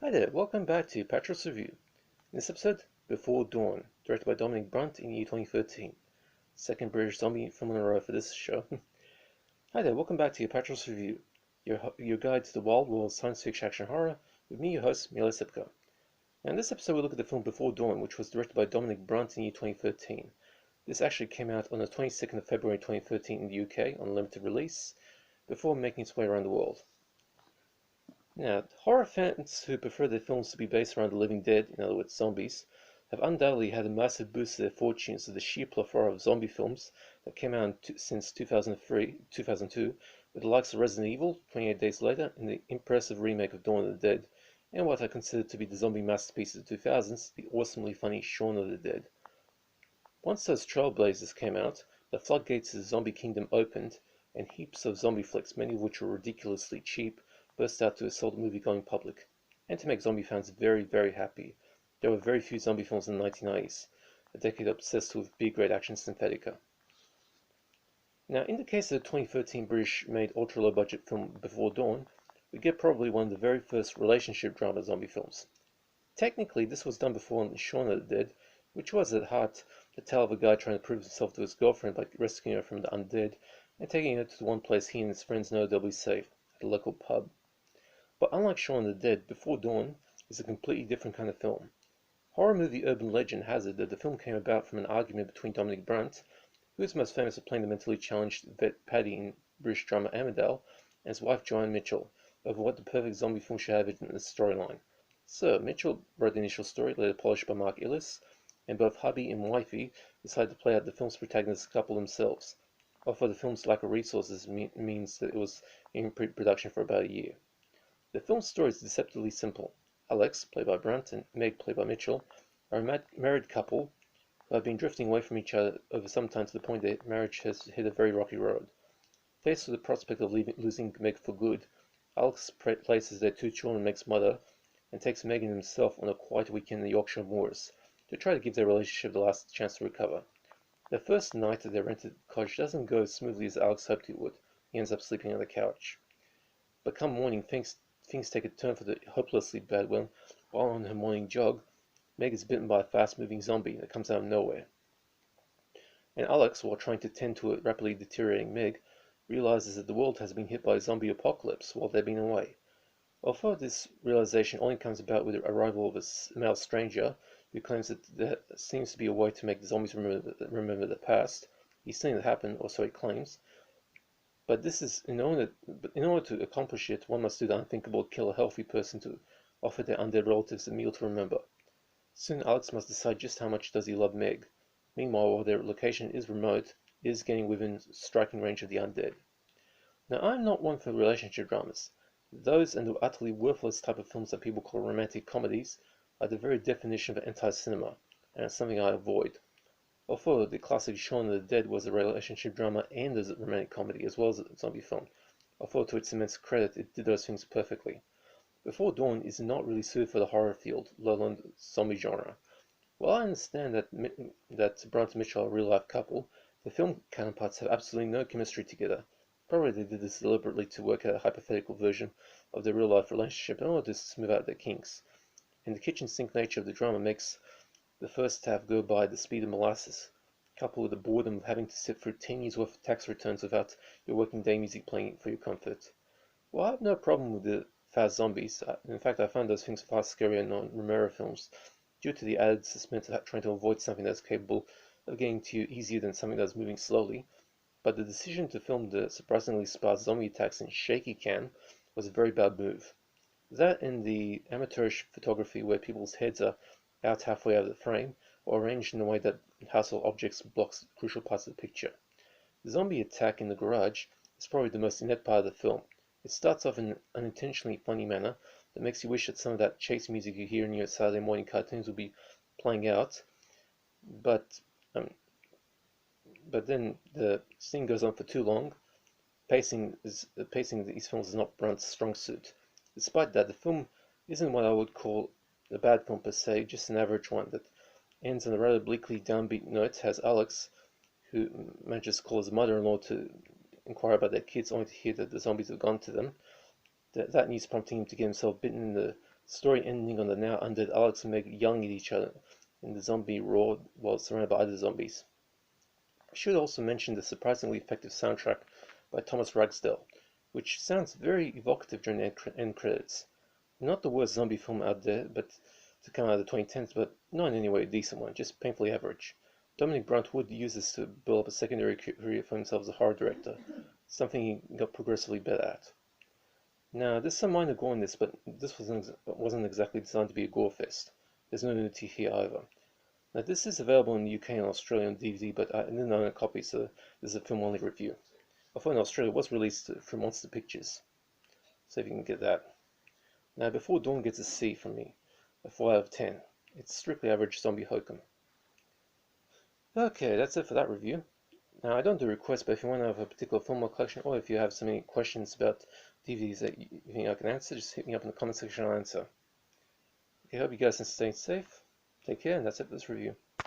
Hi there, welcome back to Apatros Review. In this episode, Before Dawn, directed by Dominic Brunt in the year 2013. Second British zombie film in a row for this show. Hi there, welcome back to Apatros Review, your guide to the wild world of science fiction action horror, with me, your host, Mila Sipka. Now in this episode we look at the film Before Dawn, which was directed by Dominic Brunt in the year 2013. This actually came out on the 22nd of February 2013 in the UK on limited release, before making its way around the world. Now, horror fans who prefer their films to be based around the living dead, in other words zombies, have undoubtedly had a massive boost to their fortunes to the sheer plethora of zombie films that came out since 2002, with the likes of Resident Evil, 28 Days Later, and the impressive remake of Dawn of the Dead, and what I consider to be the zombie masterpiece of the 2000s, the awesomely funny Shaun of the Dead. Once those trailblazers came out, the floodgates of the zombie kingdom opened, and heaps of zombie flicks, many of which were ridiculously cheap, burst out to assault the movie-going public, and to make zombie fans very, very happy. There were very few zombie films in the 1990s, a decade obsessed with B-grade action sympathetica. Now, in the case of the 2013 British-made ultra-low-budget film Before Dawn, we get probably one of the very first relationship drama zombie films. Technically, this was done before Shaun of the Dead, which was at heart the tale of a guy trying to prove himself to his girlfriend by rescuing her from the undead and taking her to the one place he and his friends know they'll be safe, at a local pub. But unlike Shaun of the Dead, Before Dawn is a completely different kind of film. Horror movie urban legend has it that the film came about from an argument between Dominic Brunt, who is most famous for playing the mentally challenged vet Paddy in British drama Emmerdale, and his wife Joanne Mitchell, over what the perfect zombie film should have in the storyline. So, Mitchell wrote the initial story, later polished by Mark Illis, and both hubby and wifey decided to play out the film's protagonist couple themselves, although the film's lack of resources means that it was in pre-production for about a year. The film's story is deceptively simple. Alex, played by Brunt, and Meg, played by Mitchell, are a married couple who have been drifting away from each other over some time to the point that marriage has hit a very rocky road. Faced with the prospect of losing Meg for good, Alex places their two children Meg's mother and takes Meg and himself on a quiet weekend in the Yorkshire moors to try to give their relationship the last chance to recover. The first night at their rented cottage doesn't go as smoothly as Alex hoped it would. He ends up sleeping on the couch. But come morning, things take a turn for the hopelessly bad when, while on her morning jog, Meg is bitten by a fast-moving zombie that comes out of nowhere. And Alex, while trying to tend to a rapidly deteriorating Meg, realizes that the world has been hit by a zombie apocalypse while they've been away. Although this realization only comes about with the arrival of a male stranger who claims that there seems to be a way to make the zombies remember the past, he's seen it happen, or so he claims. But this is in order to accomplish it, one must do the unthinkable: kill a healthy person to offer their undead relatives a meal to remember. Soon Alex must decide just how much does he love Meg. Meanwhile, while their location is remote, it is getting within striking range of the undead. Now, I'm not one for relationship dramas. Those and the utterly worthless type of films that people call romantic comedies are the very definition of anti-cinema, and it's something I avoid. Although the classic Shaun of the Dead was a relationship drama and a romantic comedy as well as a zombie film, although to its immense credit it did those things perfectly. Before Dawn is not really suited for the horror field, let alone the zombie genre. While I understand that Brunt and Mitchell are a real-life couple, the film counterparts have absolutely no chemistry together. Probably they did this deliberately to work out a hypothetical version of their real-life relationship in order to smooth out their kinks. And the kitchen sink nature of the drama makes the first half go by the speed of molasses, coupled with the boredom of having to sit through 10 years worth of tax returns without your working day music playing for your comfort. Well, I have no problem with the fast zombies. In fact, I find those things far scarier in non-Romero films, due to the added suspense of trying to avoid something that's capable of getting to you easier than something that's moving slowly. But the decision to film the surprisingly sparse zombie attacks in shaky cam was a very bad move. That and the amateurish photography where people's heads are out halfway out of the frame, or arranged in a way that household objects blocks crucial parts of the picture. The zombie attack in the garage is probably the most inept part of the film. It starts off in an unintentionally funny manner that makes you wish that some of that chase music you hear in your Saturday morning cartoons would be playing out, but then the scene goes on for too long. Pacing of these films is not Brunt's strong suit. Despite that, the film isn't what I would call a bad film per se, just an average one that ends on a rather bleakly downbeat note. Has Alex, who manages to call his mother-in-law to inquire about their kids, only to hear that the zombies have gone to them. That news prompting him to get himself bitten in the story ending on the now undead Alex and Meg yelling at each other in the zombie roar while surrounded by other zombies. I should also mention the surprisingly effective soundtrack by Thomas Ragsdale, which sounds very evocative during the end credits. Not the worst zombie film out there, but to come out of the 2010s, but not in any way a decent one, just painfully average. Dominic Brunt would use this to build up a secondary career for himself as a horror director, something he got progressively better at. Now, there's some minor gore in this, but this wasn't exactly designed to be a gore fest. There's no nudity here either. Now, this is available in the UK and Australia on DVD, but I didn't own a copy, so this is a film-only review. Although in Australia, it was released through Monster Pictures, so if you can get that. Now, Before Dawn gets a C from me, a 4 out of 10. It's strictly average zombie hokum. Okay, that's it for that review. Now, I don't do requests, but if you want to have a particular film or collection, or if you have so many questions about DVDs that you think I can answer, just hit me up in the comment section and I'll answer. Okay, I hope you guys are staying safe. Take care, and that's it for this review.